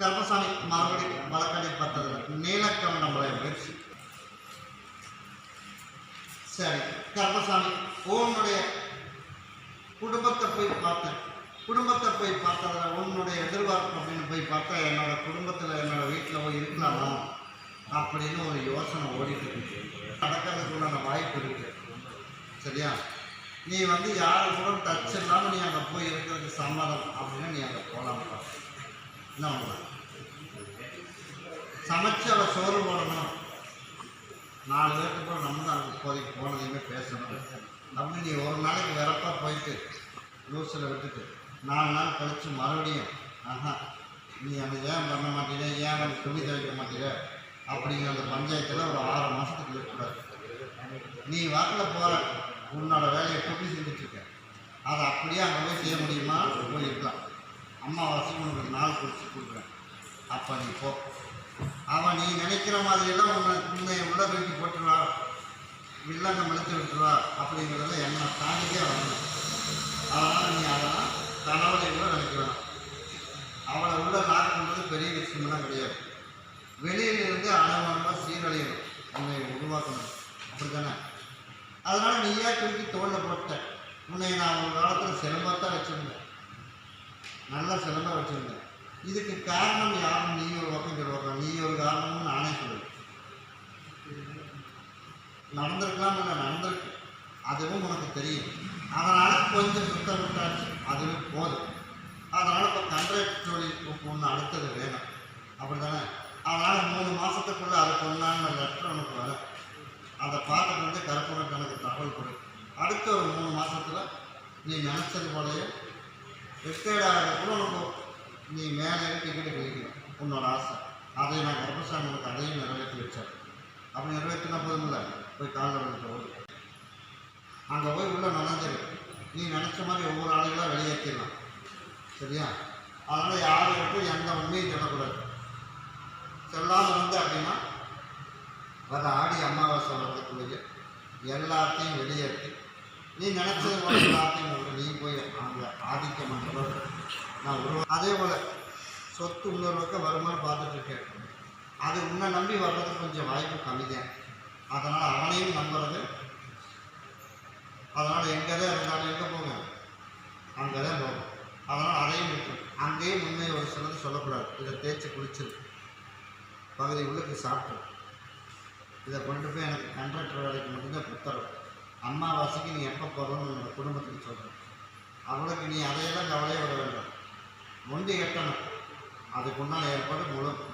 கருப்பசாமி மறுபடியும் வழக்கடி பார்த்ததில்லை. நீலக்கவனம்புடைய முயற்சி. சரி, கருப்பசாமி உன்னுடைய குடும்பத்தை போய் பார்த்தேன். குடும்பத்தை போய் பார்த்ததில் உன்னுடைய எதிர்பார்ப்பு அப்படின்னு போய் பார்த்தா என்னோட குடும்பத்தில் என்னோட வீட்டில் போய் இருக்கலாமா அப்படின்னு ஒரு யோசனை ஓடிட்டு இருக்கு. நடக்கிறதுக்குள்ள வாய்ப்பு இருக்கு. சரியா, நீ யாரு கூட டச் இல்லாமல் நீ அங்கே போய் இருக்கிறதுக்கு சம்மதம் அப்படின்னு நீ அங்கே போகலாம்ப்பா. என்ன ஒன்று சமைச்சு அவளை சோறு போடணும், 4 பேருக்கு கூட நம்ம தான் அங்கே இப்போதைக்கு போனதையுமே பேசணும் அப்படின்னு நீ ஒரு நாளைக்கு வெறப்பாக போயிட்டு லூஸில் விட்டுட்டு 4 நாள் கழித்து மறுபடியும் நீ அந்த ஏன் பண்ண மாட்டீங்க, ஏன் வந்து துணி துவைக்க மாட்டீங்க அப்படிங்கிற அந்த பஞ்சாயத்தில் ஒரு 6 மாதத்துக்கு இருக்கக்கூடாது. நீ வாக்கில் போகிற உன்னோட வேலையை எப்படி செஞ்சுட்ருக்க, அதை அப்படியே அங்கே போய் செய்ய முடியுமா? போயிருக்கலாம். அம்மாவாசைக்கு உனக்கு நாள் குறித்து கொடுக்குறேன், அப்போ நீ போ. அவன் நீ நினைக்கிற மாதிரியெல்லாம் உன்னை உள்ள தூக்கி போட்டுருவா, வில்லங்க மெழுத்து விட்டுருவா அப்படிங்கிறத என்னை தாண்டிக்கே வரணும். அதனால் நீ அதெல்லாம் கணவனை கூட நினைக்க வேணாம். அவளை உள்ள நாக்குன்றது பெரிய விஷயமெல்லாம் கிடையாது. வெளியிலிருந்து அனுபவமாக சீரழியணும், உன்னை உருவாக்கணும். அப்படி தானே? அதனால் நீயா தூக்கி தோளில் போட்ட. உன்னை நான் ஒரு காலத்தில் சிலம்பாத்தான் வச்சுருந்தேன், நல்லா சிலம்பாக வச்சுருந்தேன். இதுக்கு காரணம் யாரும் நீ ஒரு பக்கம் சொல்லுவாங்க, நீ ஒரு காரணம்னு நானே சொல்லுவேன். நடந்திருக்கலாம், இல்லை நடந்திருக்கு, அதுவும் உனக்கு தெரியும். அதனால் கொஞ்சம் சுத்தம் விட்டாச்சு, அதுவே போதும். அதனால் இப்போ கண்ட்ராக்ட் தொழில் ஒன்று அடுத்தது வேணும், அப்படி தானே? அதனால் 3 மாதத்துக்குள்ளே அதுக்கு ஒன்றான லெட்டர் உனக்கு வரும். அதை பார்த்துட்டு கருப்புடன் எனக்கு தகவல் கொடு. அடுத்த ஒரு 3 மாதத்தில் நீ நினச்சது போலையே ரிட்டையர்டாக கூட உனக்கு நீ மேலே டிக்கெட்டு கிடைக்கணும், உன்னோட ஆசை. அதை நான் கருப்பசாமி உனக்கு அதையும் நிறைவேற்றி வச்சேன். அப்படி நிறைவேற்றினா போதுமில்ல, போய் காலில் விழுந்து போகுது. அங்கே போய் உள்ள நனைஞ்சிரு. நீ நினச்ச மாதிரி ஒவ்வொரு ஆளுகளாக வெளியேற்றிடலாம். சரியா? அதனால் யாருக்கும் எந்த உண்மையும் சொல்லக்கூடாது. சொல்லாமல் அப்படின்னா வர ஆடி அமாவாசை வரதுக்குள்ளேயே எல்லாத்தையும் வெளியேற்றி நீ நினச்சது போல எல்லாத்தையும் நீ போய் அங்கே ஆதிக்கம் பண்ணுறது நான் அதே போல் சொத்து இன்னொரு வருமானம் பார்த்துட்ருக்கேன். அது உன்னை நம்பி வர்றது கொஞ்சம் வாய்ப்பு கம்மி தான். அதனால் அவனையும் நம்புறது. அதனால் எங்கே தான் இருந்தாலும் எங்கே போங்க, அங்கே தான் போகும். அதனால் அதையும் விட்டு அங்கேயும் உண்மை ஒரு சிலது சொல்லக்கூடாது. இதை தேய்ச்சி குளிச்சிரு, பகுதி உள்ளுக்கு சாப்பிட்டு இதை கொண்டு போய் எனக்கு கண்ட்ராக்டர் வேலைக்கு மட்டும்தான் புத்தரம். அம்மாவாசைக்கு நீ எப்போ போகிறோன்னு என்னோட குடும்பத்துக்கு சொல்கிறேன். அவளுக்கு நீ அதையெல்லாம் கவலையே விட வேண்டாம். முண்டி கட்டணும், அதுக்குண்டான ஏற்பாடு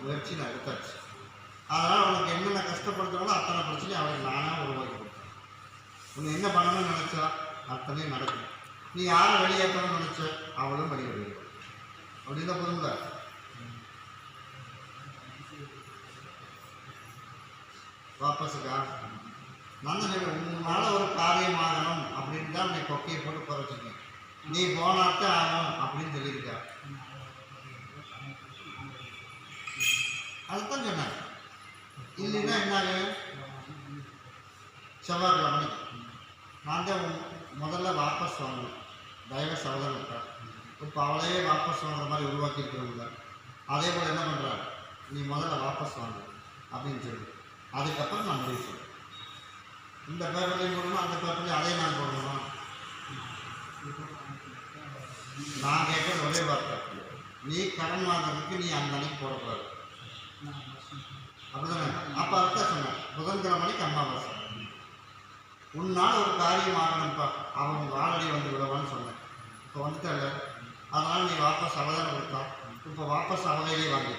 முயற்சி நான் எடுத்தாச்சு. அதனால் அவனுக்கு என்னென்ன கஷ்டப்படுத்துறாங்களோ அத்தனை பிரச்சனையும் அவளுக்கு நானாக உருவாக்கி கொடுத்தேன். உன்னை என்ன பண்ணணும்னு நினச்சா அத்தனையும் நடக்கும். நீ யாரை வெளியேற்றணும்னு நினச்ச அவளும் வெளியேறுவாள். அப்படின்னு தான் போதும்ல. வாபஸுக்கா நான் உன்னால் ஒரு காரியமாகணும் அப்படின்னு தான் நீ கொக்கையை போட்டு போகிற வச்சுருக்கேன். நீ போனாத்தான் ஆகணும் அப்படின்னு சொல்லியிருக்கா. அதுதான் சொன்னாங்க. இல்லைன்னா என்னாக செவ்வாய்க்கிழமை நான் தான் முதல்ல வாபஸ் வாங்கணும். தயவ சகோதரன் இப்போ அவளையே வாபஸ் வாங்குற மாதிரி உருவாக்கியிருக்கிறவங்க. அதே போல் என்ன பண்ணுறா, நீ முதல்ல வாபஸ் வாங்க அப்படின்னு சொல்லி அதுக்கப்புறம் நான் முடிவு சொல்லுவேன். இந்த பேப்பர்லையும் போடணும், அந்த பேப்பர்லையும் அதையும் நான் போடணும். நான் கேட்குறது ஒரே வார்த்தை, நீ கடன் வாங்குறதுக்கு நீ அந்த அன்னைக்கு போடக்கூடாது. அப்படிதானே? அப்போ அதுதான் சொன்னேன், புதன்கிழமைக்கு அமாவாசை. உன்னால் ஒரு காரியம் ஆகணும்ப்பா, அவன் வாழடி வந்து விடுவான்னு சொன்னேன். இப்போ வந்துட்டல, அதனால் நீ வாபஸ் அவதானம் கொடுத்தா. இப்போ வாபஸ் அவளையிலே வாங்கி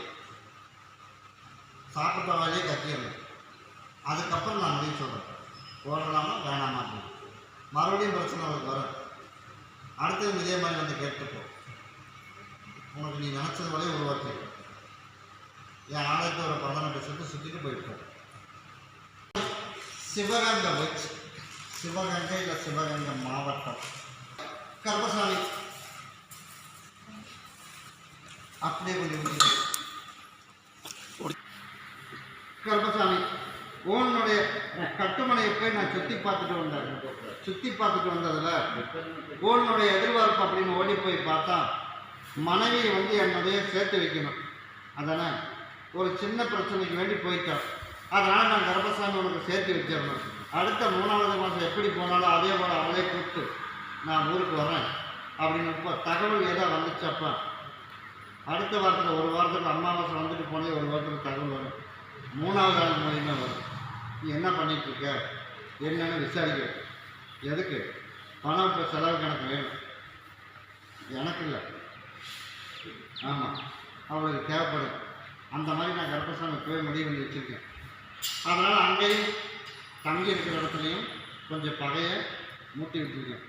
சாப்பிட்ட அவளையே கட்டிடணும். அதுக்கப்புறம் நான் முடிவு சொல்கிறேன், போடலாமா வேணாமா அப்படின்னு. மறுபடியும் பிரச்சனை அவளுக்கு வரும். அடுத்தது இதே மாதிரி வந்து கேட்டுப்போ, உனக்கு நீ நினச்சது போலே உருவாக்கி என் ஆலயத்தை ஒரு 18 சுற்றிட்டு போயிட்டோம். சிவகங்கை வச்சு சிவகங்கை இல்லை சிவகங்கை மாவட்டம் கருப்பசாமி அப்படியே கொஞ்சம் கருப்பசாமி உன்னுடைய கட்டுமனையை போய் நான் சுற்றி பார்த்துட்டு வந்தேன். சுற்றி பார்த்துட்டு வந்ததில் உன்னுடைய எதிர்பார்ப்பு அப்படின்னு ஓடி போய் பார்த்தா மனைவியை என்னுடைய சேர்த்து வைக்கணும். அதானே ஒரு சின்ன பிரச்சனைக்கு வேண்டி போயிட்டோம். அதனால் நான் கர்ப்பசாமி உனக்கு சேர்த்து வச்சிடணும். அடுத்த 3வது மாதம் எப்படி போனாலும் அதே போல் அவளே கூப்பிட்டு நான் ஊருக்கு வரேன் அப்படின்னு இப்போ தகவல் ஏதோ வந்துச்சப்பா. அடுத்த வாரத்தில் ஒரு வாரத்துக்கு அமாவாசை வந்துட்டு போனே ஒரு வாரத்துக்கு தகவல் வரும். 3வது ஆள் மூலியமாக வரும். நீ என்ன பண்ணிகிட்ருக்க என்னன்னு விசாரிக்க. எதுக்கு? பணம் இப்போ செலவுக்கு எனக்கு வேணும். எனக்கு இல்லை, ஆமாம் அவளுக்கு தேவைப்படும். அந்த மாதிரி நான் கர்ப்பசாமி போய் முடிவு பண்ணி வச்சுருக்கேன். அதனால் அங்கேயும் தங்கி இருக்கிற இடத்துலையும் கொஞ்சம் பகையை மூட்டி விட்டுருக்கேன்.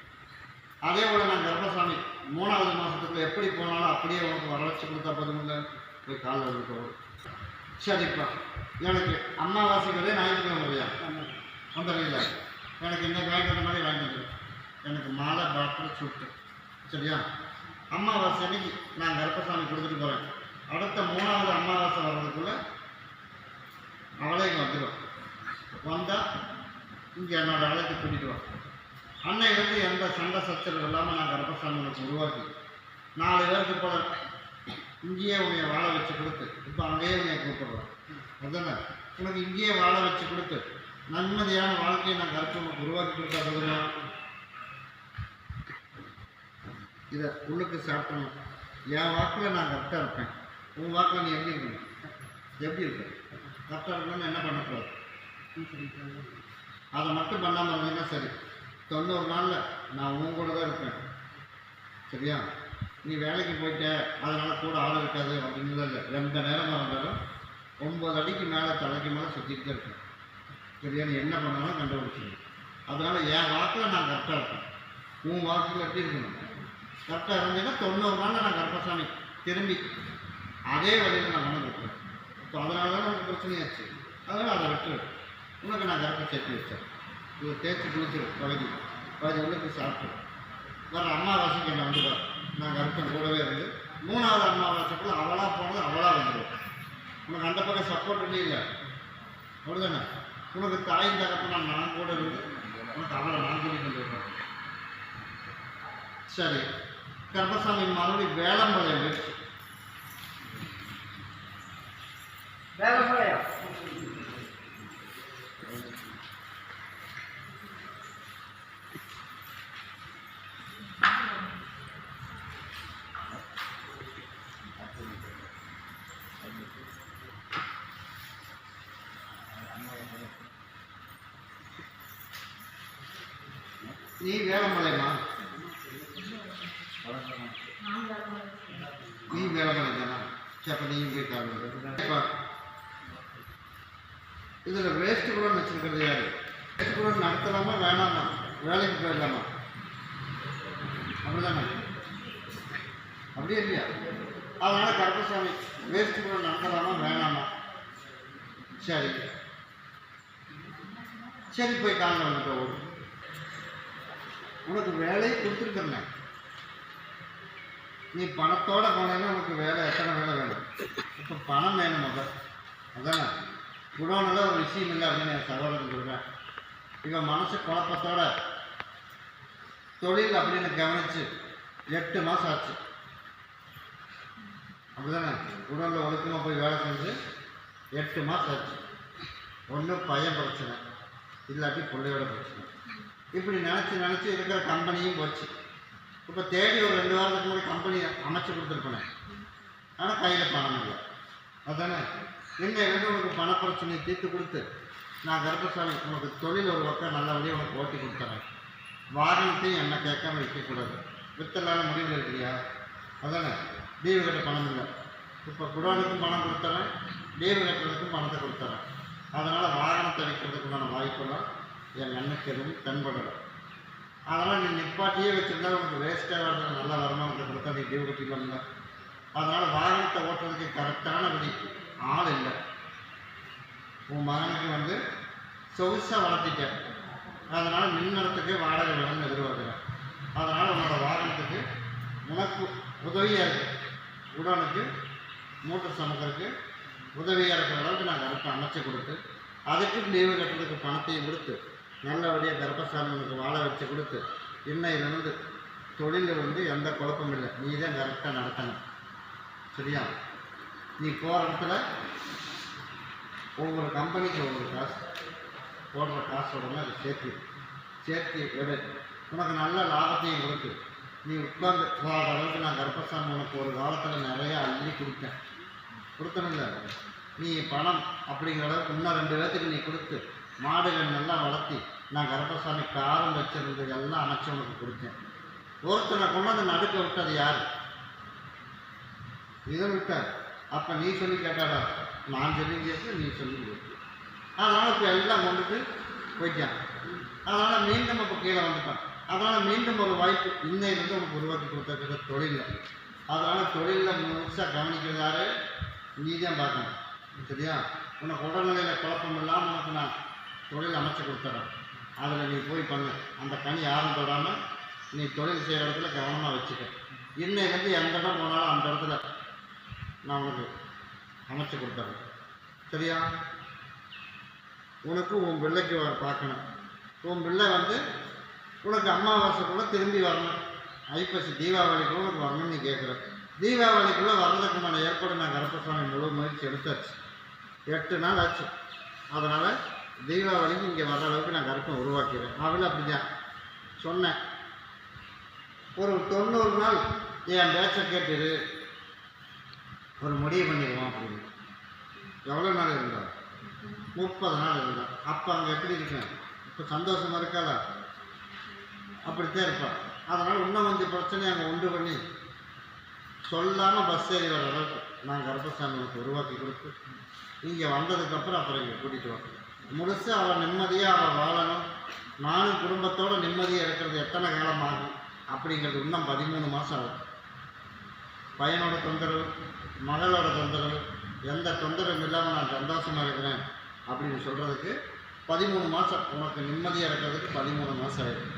அதே போல் நான் கர்ப்பசாமி 3வது மாதத்துக்கு எப்படி போனாலும் அப்படியே உனக்கு வரவழைச்சி கொடுத்தா போதுமில்ல, போய் காலில் விழுக்கணும். சரிப்பா, எனக்கு அமாவாசைக்கிறதே ஞாயிற்றுக்கிழமை இல்லையா வந்துடுறீங்களா? எனக்கு இன்னைக்கு வாங்கிட்டு மாதிரி வாங்கிட்டு எனக்கு மாலை பாட்டில் சுட்டு சரியா? அமாவாசை அன்னைக்கு நான் கர்ப்பசாமி கொடுத்துட்டு போகிறேன். அடுத்த 3வது அமாவாசை வர்றதுக்குள்ளே அவளே இங்கே வந்துடும். வந்தால் இங்கே என்னோடய அழைத்து கூட்டிகிட்டு வா. அன்னையிலேருந்து எந்த சண்டை சச்சரவு இல்லாமல் நான் கர்ப்பசாமி உனக்கு உருவாக்கி 4 பேருக்கு போல இங்கேயே உன்னை வாழ வச்சு கொடுத்து இப்போ அங்கேயே உன்னை கூப்பிடுறோம். அதுதானே உனக்கு இங்கேயே வாழ வச்சு கொடுத்து நிம்மதியான வாழ்க்கையை நான் கருத்து உனக்கு உருவாக்கி கொடுத்தா போதுமா? இதை உள்ளுக்கு சாப்பிடணும். என் வாக்கில் நான் கரெக்டாக இருப்பேன். உன் வாக்கில் நீ எப்படி இருக்கணும்? எப்படி இருக்க? கரெக்டாக இருக்கணும்னு என்ன பண்ணக்கூடாது? அதை மட்டும் பண்ணாமல் இருந்தீங்கன்னா சரி. 90 நாளில் நான் உன் கூட தான் இருப்பேன் சரியா? நீ வேலைக்கு போயிட்ட அதனால் கூட ஆள் இருக்காது அப்படின்னு இல்லை. எந்த நேரமாக இருந்தாலும் 9 அடிக்கு மேலே தலைக்கு மேலே சுற்றிக்கிட்டே இருக்கேன் சரியா? நீ என்ன பண்ணாலும் கண்டுபிடிச்சிடும். அதனால் என் வாக்கில் நான் கரெக்டாக இருப்பேன். உன் வாக்கில் எப்படி இருக்கணும்? கரெக்டாக இருந்தீங்கன்னா 90 நாளில் நான் கர்ப்பசாமி திரும்பி அதே வழியில் நான் மனம் வைப்பேன். இப்போ அதனால தான் உனக்கு பிரச்சனையாச்சு. அதனால் அதை விட்டு உனக்கு நான் கரெக்டாக சேர்த்து வச்சேன். இதை தேய்ச்சி குளிச்சிடும். பகுதி உள்ளுக்கு சாப்பிட்டு வர அமாவாசைக்கு என்ன வந்துடுவார். நான் கருப்பன் கூடவே இருந்து 3வது அமாவாசைக்குள்ள அவளாக போனது அவளாக வந்துடுவோம். உனக்கு அந்த பக்கம் சப்போர்ட் இல்லையில்லை அப்படிதானே? உனக்கு தாயின் தகப்பனா நான் கூட இருந்து உனக்கு அவளை நான் சொல்லி கொண்டு வருவேன். சரி, கர்ப்பசாமி மறுபடியும் வேளம்பாளையம் போயிடுச்சு. வேளம்பாளையம் நீ வேளம்பாளையமா? நீ வேளம்பாளையம் தானா? சரி, அப்போ நீங்கள் போய் காரணம் இதில் வேஸ்ட்டு கூட வச்சுருக்கிறது யார்? வேஸ்ட் கூட நடத்தலாமா வேணாமா? வேலைக்கு போயிடலாமா? அப்படி தானே? அப்படியே இல்லையா? அதனால் கர்ப்பசாமி வேஸ்ட்டு கூட நடத்தலாமா வேணாமா? சரி சரி, போய் காலையில் வந்துட்டு ஓடு. உனக்கு வேலையை கொடுத்துருக்குறேன். நீ பணத்தோடு போனேன்னா உனக்கு வேலை எத்தனை வேலை வேணும்? இப்போ பணம் வேணும் முதல். அதானே குடோனில் ஒரு விஷயம் இல்லை அப்படின்னு என் சகோதரன் சொல்கிறேன். இவன் மனசு குழப்பத்தோட தொழில் அப்படின்னு கவனித்து 8 மாதம் ஆச்சு. அப்படி தானே? குடோனில் ஒழுக்கமாக போய் வேலை செஞ்சு 8 மாதம் ஆச்சு. ஒன்று பையன் பிரச்சனை, இல்லாட்டி பிள்ளையோட பிரச்சனை. இப்படி நினச்சி இருக்கிற கம்பெனியும் போச்சு. இப்போ தேடி ஒரு 2 வாரத்துக்கு முன்னாடி கம்பெனி அமைச்சு கொடுத்துருப்பேன். ஆனால் கையில் பணம் இல்லை. அதுதானே என்னை வந்து உனக்கு பணப்பிரச்சனையை தீர்த்து கொடுத்து நான் கர்ப்பசாமி உனக்கு தொழில் ஒரு பக்கம் நல்ல வழியை உனக்கு ஓட்டி கொடுத்துறேன். வாகனத்தையும் என்ன கேட்காம வைக்கக்கூடாது. வித்தலான முடிவில் இருக்கிறியா? அதுதானே லீவு கட்ட பணம் இல்லை. இப்போ குடோனுக்கும் பணம் கொடுத்துறேன், லீவு கட்டுறதுக்கும் பணத்தை கொடுத்துறேன். அதனால் வாகனத்தை வைக்கிறதுக்குண்டான வாய்ப்பெல்லாம் என் எண்ணெய்க்கு எதுவும் தென்படலை. அதனால் நீ நிப்பாட்டியே வச்சுருந்தா உனக்கு வேஸ்ட்டாக வர்றது நல்ல வருமானத்தை கொடுத்தா நீ லீவு கட்டிக்கலாம்ல. அதனால் வாகனத்தை ஓட்டுறதுக்கு கரெக்டான வழி ஆள் இல்லை. உன் மகனுக்கு வந்து சொகுசாக வளர்த்திட்டேன். அதனால் மின்னடத்துக்கு வாடகை வேணும்னு எதிர்பார்க்குறேன். அதனால் உன்னோட வாகனத்துக்கு உனக்கு உதவியாக இருக்குது. உடனுக்கு மூட்டை சமைக்கிறதுக்கு உதவியாக இருக்கிற அளவுக்கு நான் கரெக்டாக அமைச்சு கொடுத்து அதுக்கு லீவு கட்டுறதுக்கு பணத்தையும் கொடுத்து நல்லபடியாக கர்ப்பசாமி உனக்கு வாழ வச்சு கொடுத்து இன்னையிலிருந்து தொழிலில் வந்து எந்த குழப்பமும் இல்லை. நீ தான் கரெக்டாக நடத்தணும் சரியா? நீ போகிற இடத்துல ஒவ்வொரு கம்பெனிக்கு ஒவ்வொரு காசு போடுற காசோடனே அதை சேர்த்து எடு. உனக்கு நல்ல லாபத்தையும் கொடுத்து நீ உட்கார்ந்து போகிற அளவுக்கு நான் கர்ப்பசாமி உனக்கு ஒரு காலத்தில் நிறையா அள்ளி கொடுத்தனில்ல. நீ பணம் அப்படிங்கிற அளவுக்கு இன்னும் 2 பேர்த்துக்கு நீ கொடுத்து மாடுகள் நல்லா வளர்த்தி நான் கர்ப்பசாமி காரம் வச்சிருந்தது எல்லாம் அமைச்சு உனக்கு கொடுத்தேன். ஒருத்தனை கொண்டாந்து நடுக்க விட்டது யார்? இதை விட்டார். அப்போ நீ சொல்லி கேட்டாடா, நான் சொல்லி கேட்டு நீ சொல்லி கேட்டு, அதனால் இப்போ எல்லாம் கொண்டுட்டு போயிட்டான். அதனால் மீண்டும் இப்போ கீழே வந்துட்டான். அதனால் மீண்டும் ஒரு வாய்ப்பு இன்னையிலேருந்து உனக்கு உருவாக்கி கொடுத்துருக்கிற தொழில். அதனால் தொழிலில் முழுசாக கவனிக்கிறது யாரு? நீ தான் பார்க்கணும். சரியா? உனக்கு உடல்நிலையில் குழப்பம் இல்லாமல் உனக்கு நான் தொழில் அமைச்சு கொடுத்துறேன். அதில் நீ போய் பண்ணு. அந்த கனி யாரும் தொடாமல் நீ தொழில் செய்கிற இடத்துல கவனமாக வச்சுக்க. இன்னையிலேருந்து எந்த இடம் போனாலும் அந்த இடத்துல நான் உனக்கு அமைச்சு கொடுத்துறேன். சரியா? உனக்கு உன் பிள்ளைக்கு பார்க்கணும். உன் பிள்ளை உனக்கு அமாவாசைக்குள்ளே திரும்பி வரணும். ஐப்பசி தீபாவளிக்குள்ளே உனக்கு வரணும்னு நீ கேட்குற. தீபாவளிக்குள்ளே வர்றதுக்குண்டான ஏற்பாடு நான் கர்ப்பசாமி முழு முயற்சி எடுத்தாச்சு. 8 நாள் ஆச்சு. அதனால் தீபாவளிக்கு இங்கே வர்ற அளவுக்கு நான் கர்ப்பம் உருவாக்கிறேன். அவளும் அப்படி தான் சொன்னேன். ஒரு 90 நாள் என் பேச்சை கேட்டுரு, ஒரு முடிவு பண்ணிடுவோம் அப்படின்னு. எவ்வளோ நாள் இருந்தா? 30 நாள் இருந்தான். அப்போ அங்கே எப்படி இருக்கேன்? இப்போ சந்தோஷமாக இருக்காளா? அப்படித்தான் இருப்பாள். அதனால் இன்னும் கொஞ்சம் பிரச்சனையை அங்கே உண்டு பண்ணி சொல்லாமல் பஸ் ஏறி வர அளவுக்கு நான் கர்ப்பசாமிக்கு உருவாக்கி கொடுத்து இங்கே வந்ததுக்கப்புறம் அப்புறம் இங்கே கூட்டிகிட்டு வரேன். முழுசாக அவள் நிம்மதியாக அவள் வாழணும். நானும் குடும்பத்தோடு நிம்மதியாக இருக்கிறது எத்தனை காலம் ஆகும் அப்படிங்கிறது இன்னும் 13 மாதம் ஆகும். பையனோட தொந்தரவு, மகளோட தொந்தரவு, எந்த தொந்தரவும் இல்லாமல் நான் சந்தோஷமாக இருக்கிறேன் அப்படின்னு சொல்கிறதுக்கு 13 மாதம். உனக்கு நிம்மதியாக இருக்கிறதுக்கு 13 மாதம் ஆகிடும்.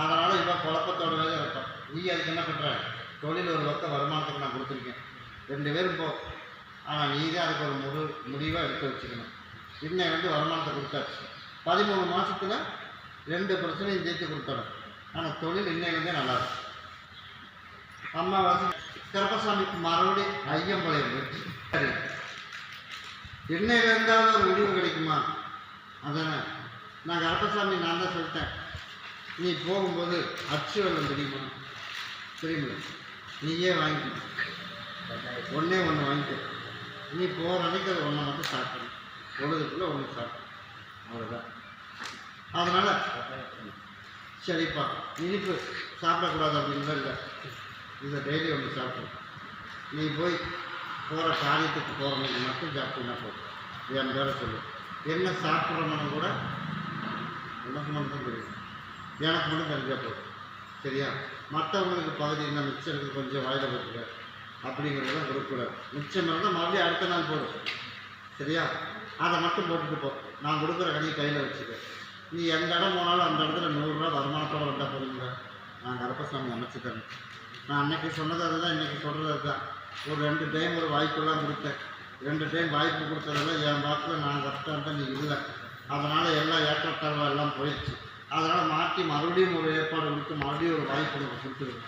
அதனால் இவன் குழப்பத்தோடவே இருப்பான். நீ அதுக்கு என்ன பண்ணுற? தொழில் ஒரு பக்கம் வருமானத்துக்கு நான் கொடுத்துருக்கேன். 2 பேரும் போ. ஆனால் நீ தான் அதுக்கு ஒரு முடிவாக எடுத்து வச்சுக்கணும். இன்னும் வருமானத்தை கொடுத்தாச்சு. 13 மாதத்தில் 2 பிரச்சனையும் ஜெயித்து கொடுத்துறேன். ஆனால் தொழில் இன்னையிலேருந்தே நல்லாயிருக்கும். அம்மாவாசை கர்ப்பசாமிக்கு மறுபடியும் ஐயம்பளையம் போச்சு. சரி, இன்னையிலேருந்தாவது ஒரு முடிவு கிடைக்குமா? அதானே நான் கர்ப்பசாமி நான் தான் சொல்லிட்டேன். நீ போகும்போது அச்சு வெள்ளம் தெரியுமா? நீயே வாங்கிக்க. ஒன்றே ஒன்று வாங்கிக்க. நீ போகிற அன்றைக்கு அது ஒன்றை மட்டும் சாப்பிடணும். பொழுதுக்குள்ளே ஒன்று சாப்பிடணும். அவ்வளோதான். அதனால் சரிப்பா, இனிப்பு சாப்பிடக்கூடாது அப்படின்லாம் இல்லை. இதை டெய்லி ஒன்று சாப்பிடணும். நீ போய் போகிற காரியத்துக்கு போகிறவங்க மட்டும் சாப்பிட்டீங்கன்னா போதும். என் பேரை சொல்லு. என்ன சாப்பிட்றவங்க கூட உனக்கு மட்டும் தெரியும், எனக்கு மட்டும் தெரிஞ்சால் போதும். சரியா? மற்றவங்களுக்கு பகுதி என்ன மிச்சம் இருக்குது கொஞ்சம் வாயில் போட்டுக்க அப்படிங்கிறதெல்லாம் கொடுக்கக்கூடாது. மிச்சம் இருந்தால் மறுபடியும் அடுத்த நாள் போடும். சரியா? அதை மட்டும் போட்டுட்டு போ. நான் கொடுக்குற கடையை கையில் வச்சுக்க. நீ எந்த இடம் போனாலும் அந்த இடத்துல 100 ரூபா வருமானத்தோடு வந்தால் போதுங்க. நான் கர்ப்பசாமி அமைச்சு தரேன். நான் அன்றைக்கி சொன்னது அதுதான், இன்றைக்கி சொல்கிறது அதுதான். ஒரு 2 டைம் ஒரு வாய்ப்பெல்லாம் கொடுத்தேன். 2 டைம் வாய்ப்பு கொடுத்ததெல்லாம் என் வாக்கில் நான் கரெக்டாக நீ இல்லை. அதனால் எல்லாம் ஏற்றத்தாழ்வாக எல்லாம் போயிடுச்சு. அதனால் மாற்றி மறுபடியும் ஒரு ஏற்பாடு கொடுத்து மறுபடியும் ஒரு வாய்ப்பு எனக்கு கொடுத்துருவேன்.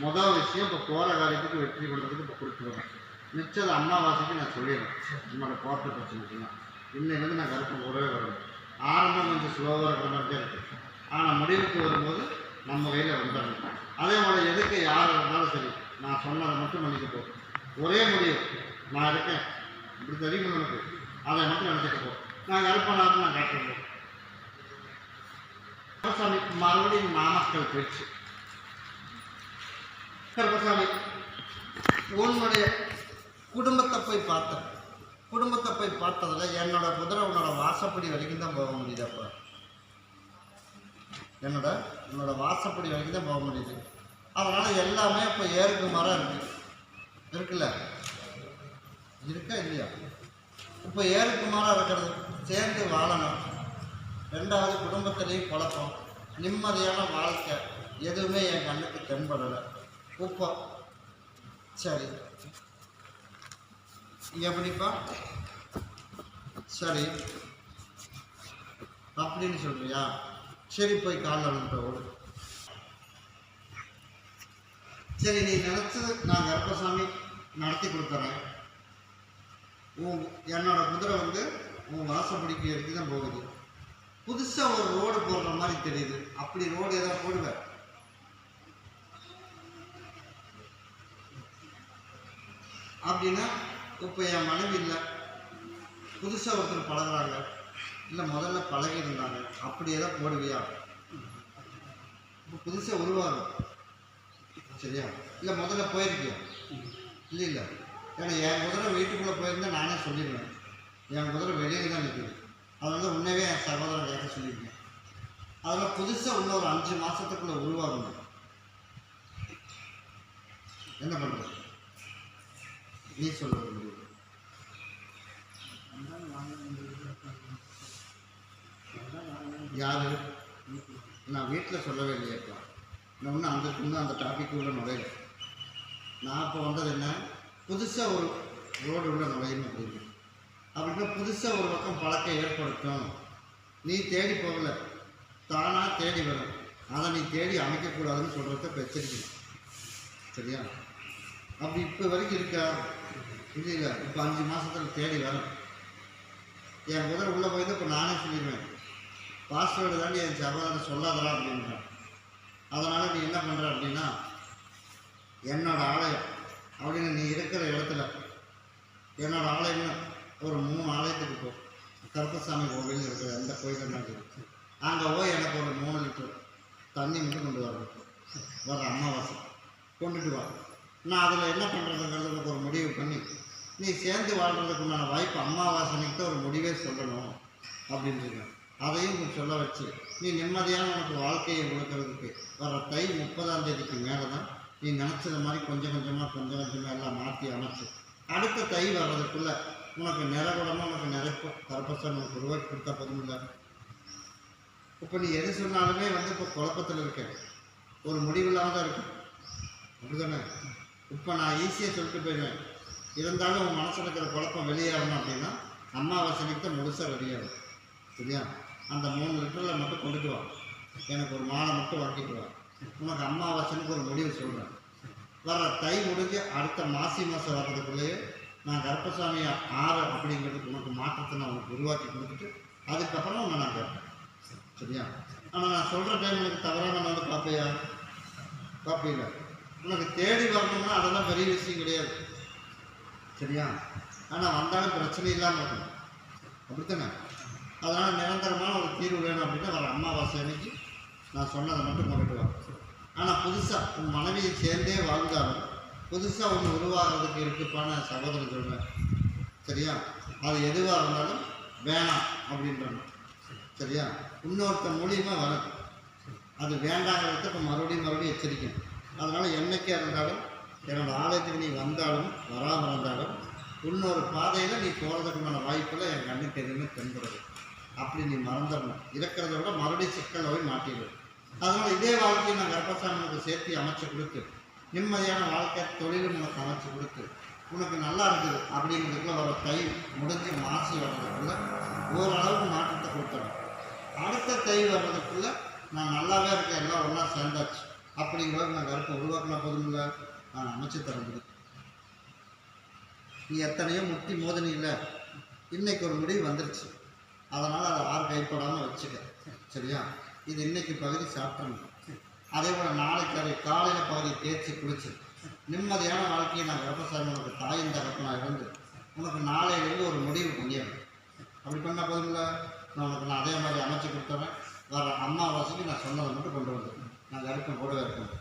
முதல் விஷயம் இப்போ போகிற காரியத்துக்கு வெற்றி கொடுத்ததுக்கு இப்போ கொடுத்துருவேன். மிச்சது அம்மாவாசைக்கு நான் சொல்லிடுறேன். என்னோட போட்ட பிரச்சனைக்குன்னா இன்னைக்கு நான் கருப்பு கூடவே வரணும். ஆரம்பம் கொஞ்சம் ஸ்லோவாக இருக்கிற மாதிரி தான் இருக்குது. ஆனால் முடிவுக்கு வரும்போது நம்ம கையில் வந்துடணும். அதே மாதிரி எதுக்கு யார் இருந்தாலும் சரி, நான் சொன்னதை மட்டும் பண்ணிட்டு போ. ஒரே முடிவு நான் இருக்கேன், இப்படி தெரியும் எனக்கு, அதை மட்டும் நினச்சிட்டு போ. நான் கருப்பனாக நான் காட்டுறேன். கர்ப்பசாமி மறுபடியும் நாமக்கல் போயிடுச்சு. கர்ப்பசாமி உன்னுடைய குடும்பத்தை போய் பார்த்தேன். குடும்பத்தை போய் பார்த்ததில் என்னோட குதிரை உன்னோட வாசப்படி வரைக்கும் தான் போக முடியுது. அப்போ என்னோட வாசப்படி வரைக்கும் தான் போக முடியுது. அதனால் எல்லாமே இப்போ ஏறுக்கு மரம் இருக்குல்ல, இருக்கா இல்லையா? இப்போ ஏறுக்கு மரம் இருக்கிறது சேர்ந்து வாழணும். 2வது குடும்பத்திலையும் குழப்பம், நிம்மதியான வாழ்க்கை எதுவுமே என் கண்ணுக்கு தென்படலை. இப்போ சரி எப்படிப்பா சரி அப்படின்னு சொல்றியா? சரி போய் காலில் வந்துட்டு ஓடு. சரி நீ நினச்சது நான் கர்ப்பசாமி நடத்தி கொடுத்துறேன். என்னோட குதிரை வந்து உன் வாசப்படிக்கு எடுத்து தான் போகுது. புதுசாக ஒரு ரோடு போடுற மாதிரி தெரியுது. அப்படி ரோடு ஏதாவது போடுவேன் அப்படின்னா, இப்போ என் மனைவி இல்லை, புதுசாக ஒருத்தர் பழகுறாங்க, இல்லை முதல்ல பழகி இருந்தாங்க, அப்படி ஏதாவது போடுவியா? இப்போ புதுசாக உருவாகும். சரியா? இல்லை முதல்ல போயிருக்கியா? இல்லை இல்லை. ஏன்னா என் குதிரை வீட்டுக்குள்ளே போயிருந்தால் நானே சொல்லிடுவேன். என் குதிரை வெளியே தான் நிற்குது. அதனால உன்னவே என் சகோதரன் கேட்க சொல்லியிருக்கேன். அதில் புதுசாக இன்னொரு 5 மாதத்துக்குள்ளே உருவாகணும். என்ன பண்ணுறது? நீ சொல்ல முடியும். யாரு? நான் வீட்டில் சொல்லவே இல்லையேப்பா. நான் இன்னும் அந்த டாபிக் உள்ள நுழையில. நான் இப்போ வந்தது என்ன, புதுசாக ஒரு ரோடு உள்ள நுழையும் அப்படின்னு. அப்படின்னா புதுசாக ஒரு பக்கம் பழக்கம் ஏற்படுத்தும். நீ தேடி போகல, தானாக தேடி வரும். அதை நீ தேடி அமைக்கக்கூடாதுன்னு சொல்கிறத எச்சரிக்கணும். சரியா? அப்படி இப்போ வரைக்கும் இருக்கா? இல்லை. இப்போ 5 மாதத்தில் தேடி வரும். என் குதிரை உள்ளே போயிட்டு இப்போ நானே சொல்லிடுவேன், பாஸ்வேர்டு தாண்டி என் சகோதரன் சொல்லாதரா அப்படின்றேன். அதனால் நீ என்ன பண்ணுற அப்படின்னா, என்னோடய ஆலயம் அப்படின்னு நீ இருக்கிற இடத்துல என்னோடய ஆலயம்னு ஒரு 3 ஆலயத்துக்கு போ. கருப்பசாமி கோவில் இருக்கிற எந்த கோயிலுன்னாலும் இருக்கு, அங்கே போய் எனக்கு ஒரு 3 லிட்டர் தண்ணி மட்டும் கொண்டு வரணும். வர அமாவாசை கொண்டுட்டு வா. நான் அதில் என்ன பண்ணுறதுங்கிறதுக்கு ஒரு முடிவு பண்ணி, நீ சேர்ந்து வாழ்கிறதுக்கு உண்டான வாய்ப்பு அமாவாசைக்கு ஒரு முடிவே சொல்லணும் அப்படின்றது. அதையும் சொல்ல வச்சு நீ நிம்மதியான உனக்கு வாழ்க்கையை கொடுக்கறதுக்கு வர தை 30ஆம் தேதிக்கு மேலே தான் நீ நினச்சது மாதிரி கொஞ்சம் கொஞ்சமாக எல்லாம் மாற்றி அமைச்சு அடுத்த தை வர்றதுக்குள்ளே உனக்கு நிறகுடமாக உனக்கு நிறைப்பு கருப்பசாமி உனக்கு உருவாக்கி கொடுத்தா போதும் இல்லை. இப்போ நீ எது சொன்னாலுமே வந்து இப்போ குழப்பத்தில் இருக்க, ஒரு முடிவில்லாமல் தான் இருக்கும். அப்படி தானே? இப்போ நான் ஈஸியாக சொல்லிட்டு போயிடுவேன். இருந்தாலும் உன் மனசில் இருக்கிற குழப்பம் வெளியேறணும் அப்படின்னா அமாவாசைக்கு தான் முழுசாக வெளியேறும். சரியா? அந்த 3 லிட்டரில் மட்டும் கொண்டுட்டு வா. எனக்கு ஒரு மாலை மட்டும் வாங்கிட்டு வா. உனக்கு அமாவாசைக்கு ஒரு முடிவு சொல்கிறேன். வர தை முடிஞ்சு அடுத்த மாசி மாதம் வர்றதுக்குள்ளேயே நான் கருப்பசாமி 6 அப்படிங்கிறதுக்கு உனக்கு மாற்றத்தை நான் உனக்கு உருவாக்கி கொடுத்துட்டு அதுக்கப்புறம் உன்னை நான் கேட்பேன். சரியா? ஆனால் நான் சொல்கிற டைம் எனக்கு தவறாக நான் வந்து பார்ப்பீங்க. உனக்கு தேடி வரணும்னா அதெல்லாம் பெரிய விஷயம் கிடையாது. சரியா? ஆனால் வந்தாலும் பிரச்சனை இல்லாமல் இருக்கணும். அப்படித்தானே? அதனால் நிரந்தரமான ஒரு தீர்வு வேணும் அப்படின்னா வர அமாவாசை அன்னைக்கு நான் சொன்னதை மட்டும் கொண்டுட்டு வா. ஆனால் புதுசாக உன் மனைவியை சேர்ந்தே வாழ்ந்தாலும் புதுசாக ஒன்று உருவாகிறதுக்கு இருக்குப்பான சகோதரன் சொல்கிறேன். சரியா? அது எதுவாக இருந்தாலும் வேணாம் அப்படின்றணும். சரியா? இன்னொருத்த மூலியமாக வரும். அது வேண்டாங்கிறத இப்போ மறுபடியும் எச்சரிக்கணும். அதனால் என்றைக்கே இருந்தாலும் என்னோடய ஆலயத்துக்கு நீ வந்தாலும் வராமல் இருந்தாலும் இன்னொரு பாதையில் நீ போகிறதுக்குமான வாய்ப்பில் என் கண்ணுக்கு எதுவுமே தென்படுது. அப்படி நீ மறந்துடணும். இருக்கிறத விட மறுபடியும் சிக்கல் போய் மாட்டிடுது. அதனால் இதே வாழ்க்கையை நான் கருப்பசாமிக்கு சேர்த்து அமைச்சு கொடுத்து நிம்மதியான வாழ்க்கை தொழிலும் உனக்கு அமைச்சு கொடுத்து உனக்கு நல்லா இருக்குது அப்படிங்கிறதுக்குள்ள வர தை முடிஞ்சு மாசி வர்றதுக்குள்ள ஓரளவுக்கு மாற்றத்தை கொடுத்துறேன். அடுத்த தை வர்றதுக்குள்ளே நான் நல்லாவே இருக்கேன், எல்லாம் ஒன்றா சேர்ந்தாச்சு அப்படிங்கிறது நான் கருப்பை உருவாக்கினா போதுமில்ல, நான் அமைச்சு தரது. நீ எத்தனையோ முட்டி மோதனி இல்லை, இன்றைக்கி ஒரு முடிவு வந்துருச்சு. அதனால் அதை யார் கைப்படாமல் வச்சுக்க. சரியா? இது இன்றைக்கி பகுதி சாப்பிட்றணும். அதே போல் நாளைக்கு அதை காலையில் பகுதி தேய்ச்சி குளிச்சு நிம்மதியான வாழ்க்கையை நான் கருப்பசாமி உனக்கு தாயின் தகப்பனாக இருந்து உனக்கு நாளையிலேருந்து ஒரு முடிவு பண்ணிடுறேன். அப்படி பண்ணால் போதுமில்ல, நான் அதே மாதிரி அமைச்சு கொடுத்துறேன். வர அமாவாசைக்கு நான் சொன்னதை மட்டும் கொண்டு வந்துடுறேன். நான் கருப்பம் கூடவே இருக்கேன்.